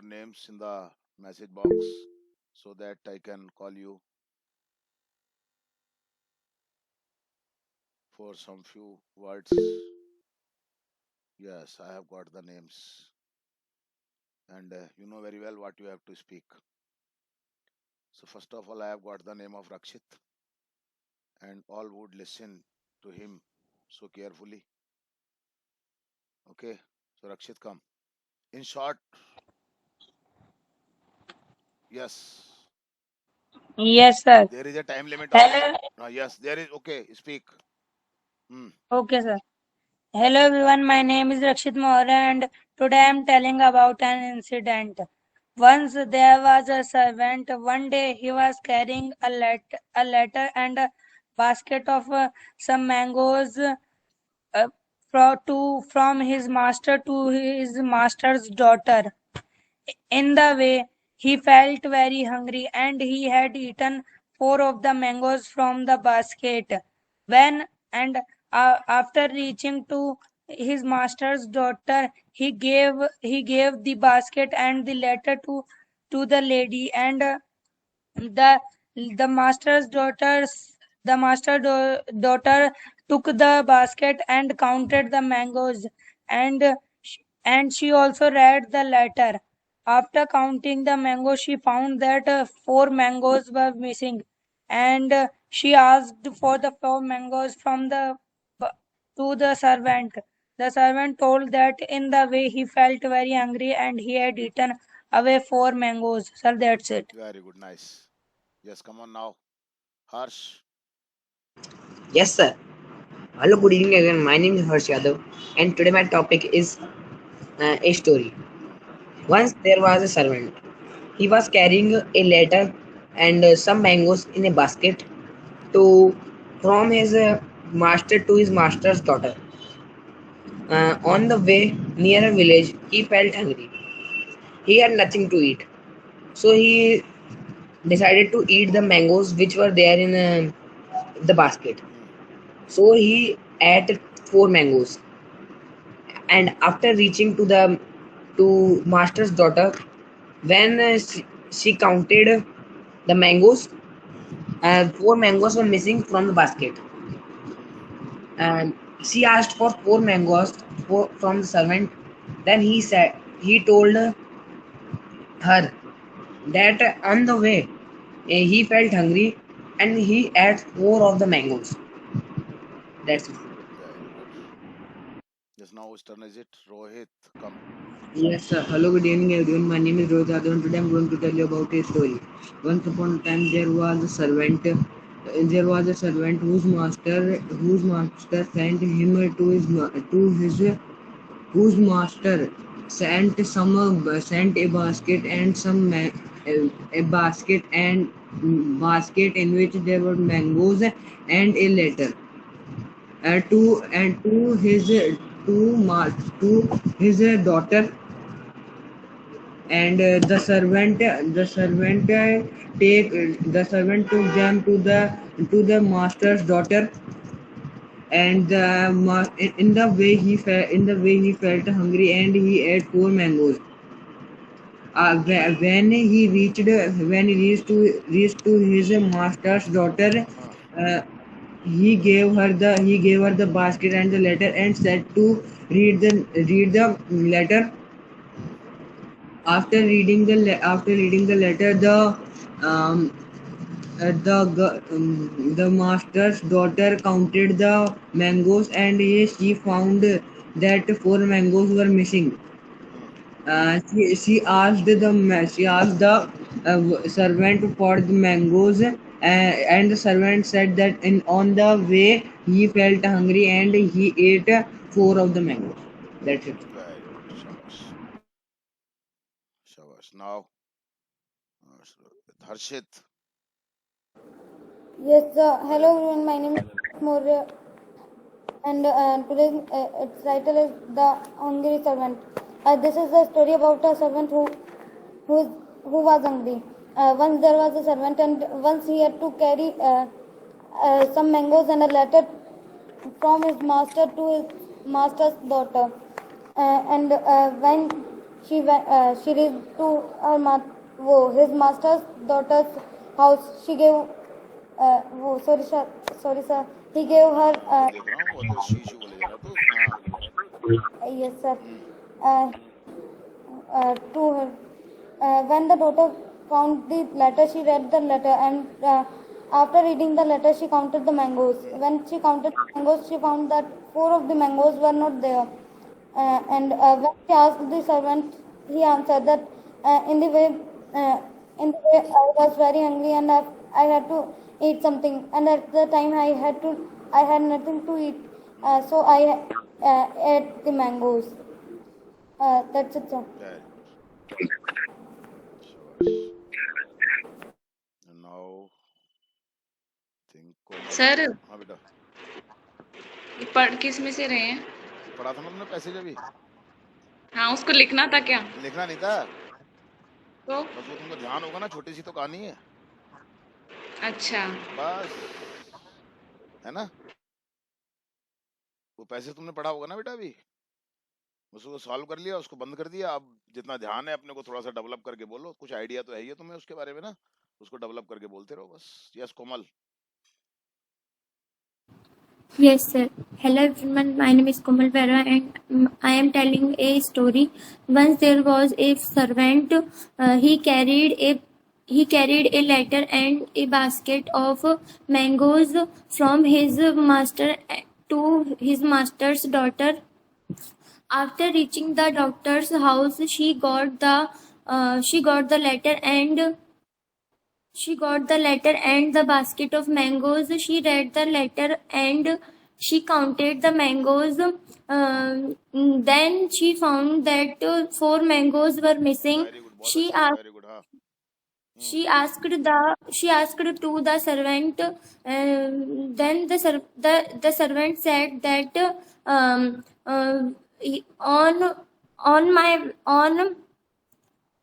your names in the message box so that I can call you for some few words. Yes, I have got the names, and you know very well what you have to speak. So, first of all, I have got the name of Rakshit, and all would listen to him so carefully. Okay, so Rakshit, come. In short, yes, Yes, sir. there is a time limit of. Hello. Yes, there is. Okay, speak. Hmm. Okay, sir. Hello, everyone. My name is Rakshit Mohra, and today I am telling about an incident. Once there was a servant. One day he was carrying a letter and a basket of some mangoes from his master to his master's daughter. In the way, he felt very hungry and he had eaten four of the mangoes from the basket. When and after reaching to his master's daughter, he gave the basket and the letter to the lady, and the the master's daughters the daughter took the basket and counted the mangoes, and and she also read the letter. After counting the mangoes, she found that four mangoes were missing, and she asked for the four mangoes from to the servant. The servant told that in the way he felt very hungry and he had eaten away four mangoes. Sir, that's it. Very good, nice. Yes, come on now. Harsh. Yes, sir. Hello, good evening again. My name is Harsh Yadav, and today my topic is a story. Hmm. Once there was a servant. He was carrying a letter and some mangoes in a basket to from his master to his master's daughter. On the way near a village, he felt hungry. He had nothing to eat, so he decided to eat the mangoes which were there in the basket. Hmm. So he ate four mangoes, and after reaching to master's daughter, when she counted the mangoes, Hmm. four mangoes were missing from the basket, Hmm. and she asked for four mangoes from the servant. Then he told her that on the way he felt hungry and he ate four of the mangoes. That's it. Very good. Just now, whose turn is it? Rohit, come. Yes, sir. Hello, good evening, everyone. My name is Rohit Yadav, and today I'm going to tell you about a story. Once upon a time, there was a servant. There was a servant whose master sent him to his whose master sent a basket and a basket in which there were mangoes and a letter. To his daughter, and the servant took them to the master's daughter, and in the way he felt hungry and he ate four mangoes. When he reached to his master's daughter, Huh. uh, he gave her the basket and the letter and said to read the letter. Hmm. After reading the letter, um, the master's daughter counted the mangoes, and she found that four mangoes were missing. Hmm. She asked the servant for the mangoes, and the servant said that on the way he felt hungry and he ate four of the mangoes. That's it. Very good. Shabash. Shabash. Now, Harshit. Yes, Are you? hello everyone. My name is Moria, and today's its title is The Hungry Servant. This is a story about a servant who, is, who was hungry. Once there was a servant, and once he had to carry some mangoes and a letter from his master to his master's daughter. And when she reached to his master's daughter's house. She gave sorry sir. He gave her मैं देख रहा हूँ वो तो she बोले जा रहा तू। हाँ yes sir. Uh, to her. When the daughter found the letter, she read the letter, and after reading the letter, she counted the mangoes. When she counted the mangoes, she found that 4 of the mangoes were not there. And when she asked the servant, he answered that in the way I was very hungry and I had to eat something, and at the time I had nothing to eat, so I ate the mangoes. That's it, sir. very good, शाबाश। And now think Komal. Sir हाँ बेटा, पढ़ किस में से रहे हैं? पढ़ा था ना तुमने पैसेज अभी? हाँ, उसको लिखना था क्या? लिखना नहीं था, तो बस वो तुमको ध्यान होगा ना, छोटी सी तो कहानी है अच्छा, बस, है ना? वो पैसे तुमने पढ़ा होगा ना बेटा अभी, बस उसको सॉल्व कर लिया, उसको बंद कर दिया। अब जितना ध्यान है अपने को थोड़ा सा डेवलप करके बोलो, कुछ आइडिया तो है ही है तुम्हें उसके बारे में ना, उसको डेवलप करके बोलते रहो बस। Yes Komal. Yes, sir. Hello everyone. My name is Komal Behra and I am telling a story. Once there was a servant. He carried a letter and a basket of mangoes from his master to his master's daughter. After reaching the doctor's house, she got the letter and the basket of mangoes. She read the letter and she counted the mangoes. Then she found that 4 mangoes were missing. Very good, बहुत She अच्छा, asked very good. हाँ she asked to the servant. Then the servant said that on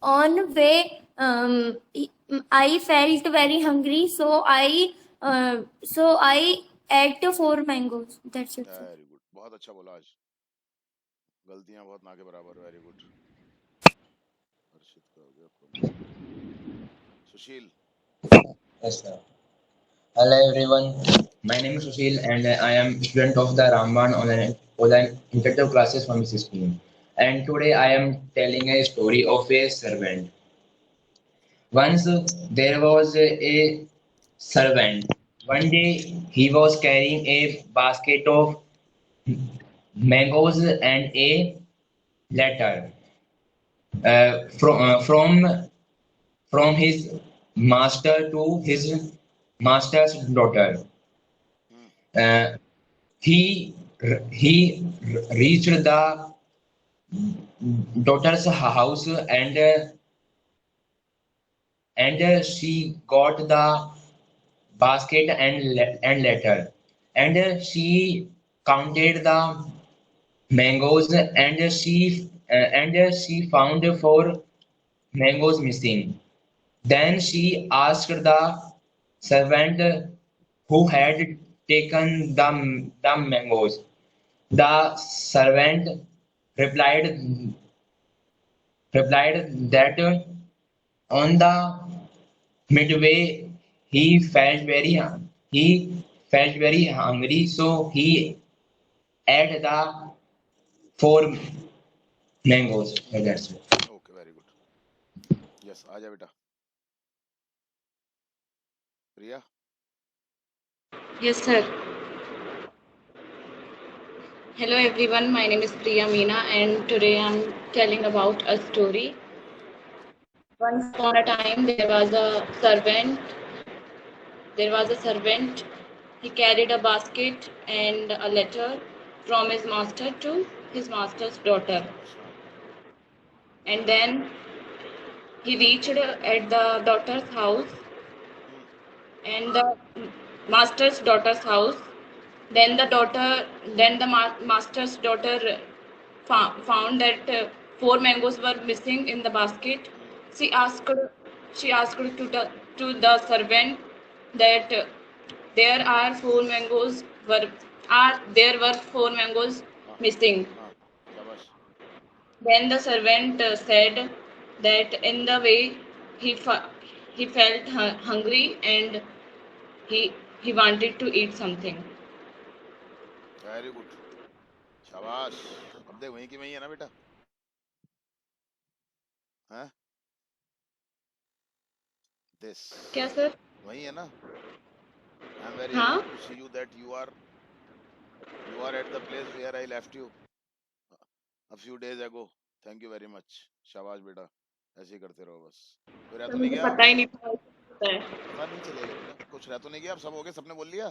on way I felt very hungry, so I ate 4 mangoes. That's it, sir. Very good, बहुत अच्छा बोला आज, गलतियां बहुत ना के बराबर। Very good. हर्षित का हो गया, कोमल। सुशील। Yes, sir. Hello everyone. My name is Sushil and I am student of the Ramban online interactive classes from this school. And today I am telling a story of a servant. Once there was a servant. One day he was carrying a basket of mangoes and a letter from his master to his master's daughter. Uh, he he reached the daughter's house and she got the basket and letter and she counted the mangoes and she found 4 mangoes missing. Then she asked the servant who had taken the mangoes. The servant replied that on the midway he felt very hungry, so he ate the 4 mangoes. That's it. Okay, very good. Yes, आ जा बेटा। प्रिया। yes sir. Hello everyone, my name is Priya Meena and today I'm telling about a story. Once upon a time there was a servant. He carried a basket and a letter from his master to his master's daughter. And then he reached at the daughter's house and the master's daughter's house. Then the master's daughter found that 4 mangoes were missing in the basket. She asked to the servant that there were 4 mangoes missing. हाँ, शाबाश। Then the servant said that in the way he felt hungry and he wanted to eat something. Very good, शाबाश। अब देख वहीं की वहीं है ना बेटा, हैं? दिस क्या सर? वही है ना। आई एम वेरी हाँ happy to see you that you are at the place where I left you a few days ago. Thank you very much। शाबाश बेटा, ऐसे ही करते रहो बस। कोई रह सर, तो नहीं मुझे गया? पता ही नहीं था ऐसा होता है। पता नहीं चलेगा बेटा, कुछ रह तो नहीं गया? अब सब हो गए, सबने बोल लिया?